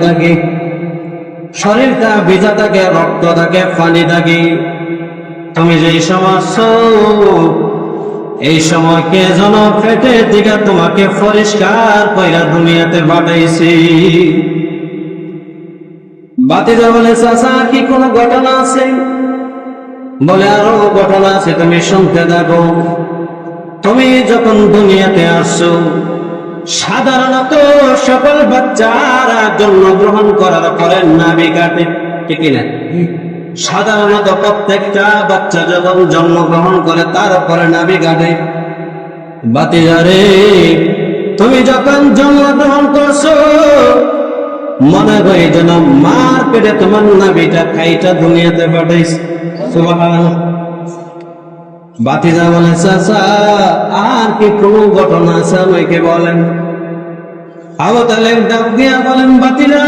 থাকে, শরীরটা ভিজা থাকে, রক্ত থাকে, পানি থাকে। তুমি যেই সময় এই সময় কে যেন পেটের দিকে তোমাকে পরিষ্কার কইরা দুনিয়াতে পাঠাইছি। ভাতিজা বলে, চাচা কি কোনো ঘটনা আছে? বলে, আরো ঘটনা আছে, তুমি শুনতে থাকো। তুমি যখন দুনিয়াতে আসছো, সাধারণত সকল বাচ্চারা জন্মগ্রহণ করার পরে নাভি কাটে, ঠিক না? সাধারণত প্রত্যেকটা বাচ্চা যখন জন্মগ্রহণ করে তারপরে নাভি কাটে। ভাতিজারে, তুমি যখন জন্মগ্রহণ করছো, মনে করি যেন মার পেটে তোমার নাভিটা খাইটা দুনিয়াতে পাঠাইছে। সুবহানাল্লাহ। ভাতিজা বলে, চাচা আর কি কোনো ঘটনা আছে আমাকে বলেন। আবু তালেব ডাক দিয়া বলেন, ভাতিজা